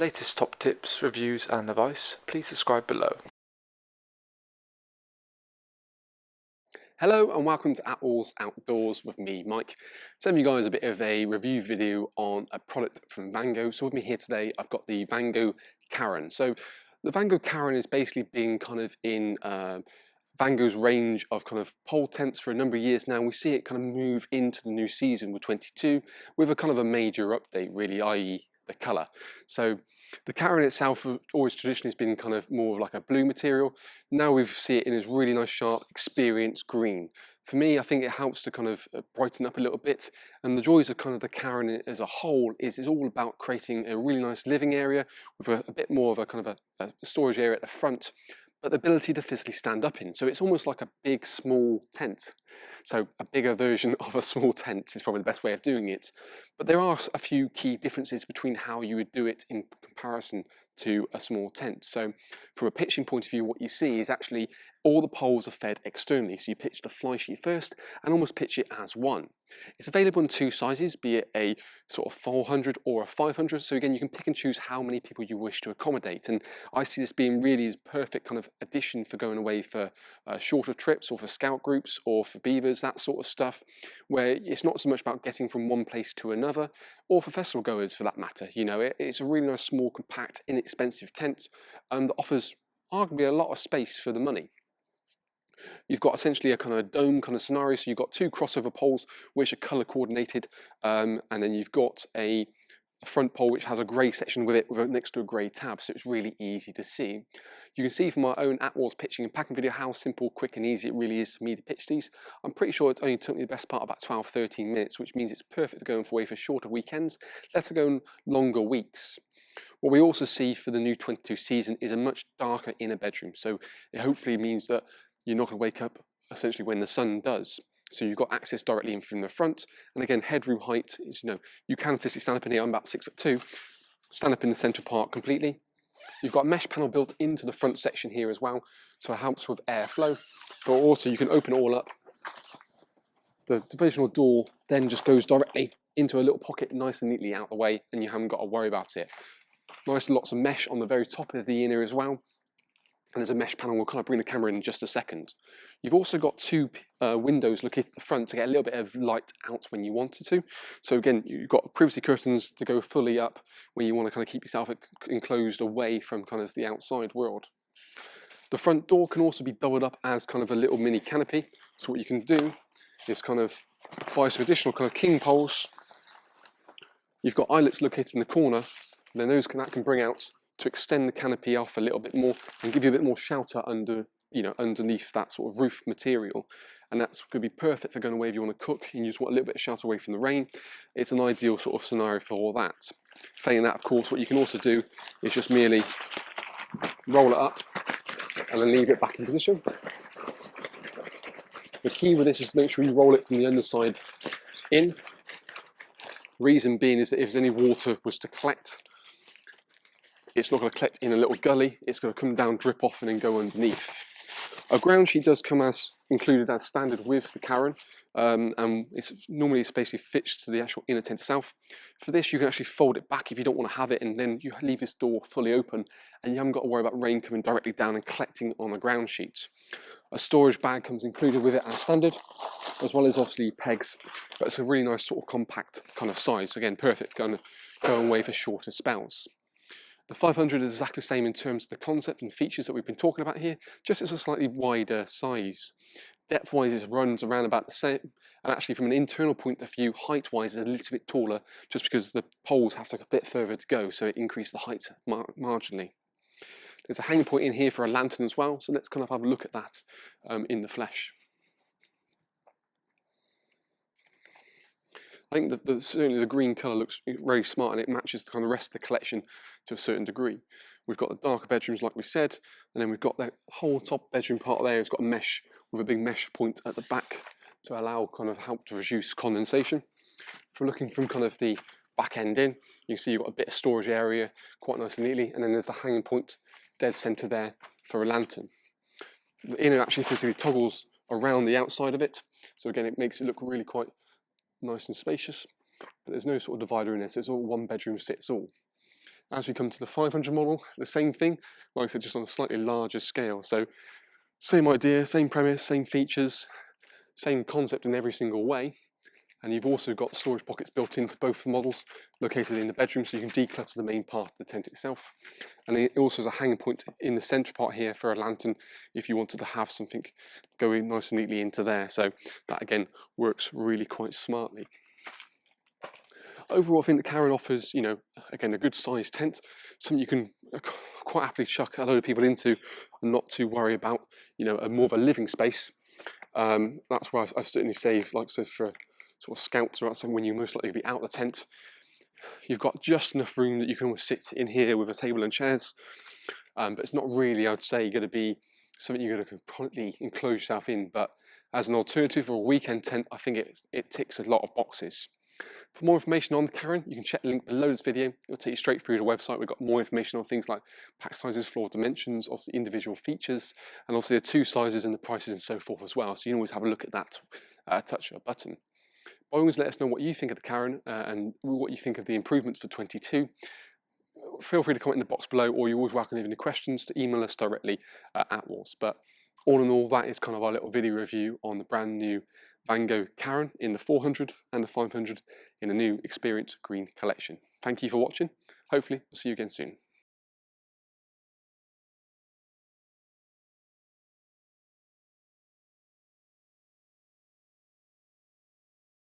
latest top tips, reviews and advice, please subscribe below. Hello and welcome to Attwoolls Outdoors with me, Mike. Sending you guys a bit of a review video on a product from Vango. So with me here today, I've got the Vango Carron. So the Vango Carron is basically being kind of in Vango's range of kind of pole tents for a number of years now. We see it kind of move into the new season with 22 with a kind of a major update really, i.e. the colour. So the Carron itself always traditionally has been kind of more of like a blue material. Now we see it in this really nice sharp experience green. For me, I think it helps to kind of brighten up a little bit, and the joys of kind of the Carron as a whole is it's all about creating a really nice living area with a bit more of a kind of a storage area at the front, but the ability to physically stand up in. So it's almost like a big, small tent. So a bigger version of a small tent is probably the best way of doing it. But there are a few key differences between how you would do it in comparison to a small tent. So from a pitching point of view, what you see is actually all the poles are fed externally. So you pitch the fly sheet first and almost pitch it as one. It's available in two sizes, be it a sort of 400 or a 500. So again, you can pick and choose how many people you wish to accommodate. And I see this being really a perfect kind of addition for going away for shorter trips or for scout groups or for beavers, that sort of stuff, where it's not so much about getting from one place to another, or for festival goers for that matter. You know, it's a really nice, small, compact, inexpensive tent that offers arguably a lot of space for the money. You've got essentially a kind of dome kind of scenario, so you've got two crossover poles which are color coordinated, and then you've got a front pole which has a grey section with it next to a grey tab, so it's really easy to see. You can see from my own Attwoolls pitching and packing video how simple, quick and easy it really is for me to pitch these. I'm pretty sure it only took me the best part about 12-13 minutes, which means it's perfect for going away for shorter weekends, let alone longer weeks. What we also see for the new 22 season is a much darker inner bedroom, so it hopefully means that you're not going to wake up essentially when the sun does. So you've got access directly in from the front. And again, headroom height is, you can physically stand up in here. I'm about 6'2", stand up in the central part completely. You've got a mesh panel built into the front section here as well, so it helps with airflow. But also you can open it all up. The divisional door then just goes directly into a little pocket nice and neatly out the way, and you haven't got to worry about it. Nice lots of mesh on the very top of the inner as well. And there's a mesh panel, we'll kind of bring the camera in just a second. You've also got two windows located at the front to get a little bit of light out when you wanted to. So again, you've got privacy curtains to go fully up when you want to kind of keep yourself enclosed away from kind of the outside world. The front door can also be doubled up as kind of a little mini canopy. So what you can do is kind of buy some additional kind of king poles. You've got eyelets located in the corner, and then that can bring out to extend the canopy off a little bit more and give you a bit more shelter underneath that sort of roof material. And that's going to be perfect for going away if you want to cook and you just want a little bit of shelter away from the rain. It's an ideal sort of scenario for all that. Failing that, of course, what you can also do is just merely roll it up and then leave it back in position. The key with this is to make sure you roll it from the underside in. Reason being is that if any water was to collect, it's not going to collect in a little gully, it's going to come down, drip off and then go underneath. A ground sheet does come as included as standard with the Carron, and it's normally basically fixed to the actual inner tent itself. For this you can actually fold it back if you don't want to have it, and then you leave this door fully open and you haven't got to worry about rain coming directly down and collecting on the ground sheet. A storage bag comes included with it as standard, as well as obviously pegs, but it's a really nice sort of compact kind of size, again perfect for going away for shorter spells. The 500 is exactly the same in terms of the concept and features that we've been talking about here, just as a slightly wider size. Depth-wise, it runs around about the same, and actually from an internal point of view, height-wise, it's a little bit taller, just because the poles have to go a bit further to go, so it increased the height marginally. There's a hanging point in here for a lantern as well, so let's kind of have a look at that in the flesh. I think that certainly the green colour looks very smart and it matches the kind of rest of the collection to a certain degree. We've got the darker bedrooms like we said, and then we've got the whole top bedroom part there. It's got a mesh with a big mesh point at the back to allow kind of help to reduce condensation. If we're looking from kind of the back end in, you can see you've got a bit of storage area quite nice and neatly, and then there's the hanging point dead centre there for a lantern. The inner actually physically toggles around the outside of it, so again it makes it look really quite nice and spacious, but there's no sort of divider in there, so it's all one bedroom fits all. As we come to the 500 model, the same thing, like I said, just on a slightly larger scale. So same idea, same premise, same features, same concept in every single way. And you've also got storage pockets built into both models, located in the bedroom, so you can declutter the main part of the tent itself. And it also has a hanging point in the centre part here for a lantern, if you wanted to have something going nice and neatly into there. So that again works really quite smartly. Overall, I think the Carron offers, again, a good sized tent, something you can quite happily chuck a load of people into and not to worry about, a more of a living space. That's why I've certainly saved, like I said, for sort of scouts or something when you're most likely to be out the tent. You've got just enough room that you can always sit in here with a table and chairs, but it's not really, I'd say, going to be something you're going to completely enclose yourself in. But as an alternative or a weekend tent, I think it ticks a lot of boxes. For more information on the Carron, you can check the link below this video. It'll take you straight through to the website. We've got more information on things like pack sizes, floor dimensions, obviously individual features, and obviously the two sizes and the prices and so forth as well. So you can always have a look at that, touch of a button. By all means, let us know what you think of the Carron and what you think of the improvements for 22. Feel free to comment in the box below, or you're always welcome to have any questions to email us directly at Attwoolls. But all in all, that is kind of our little video review on the brand new Vango Carron in the 400 and the 500 in the new Experience Green collection. Thank you for watching. Hopefully, we'll see you again soon.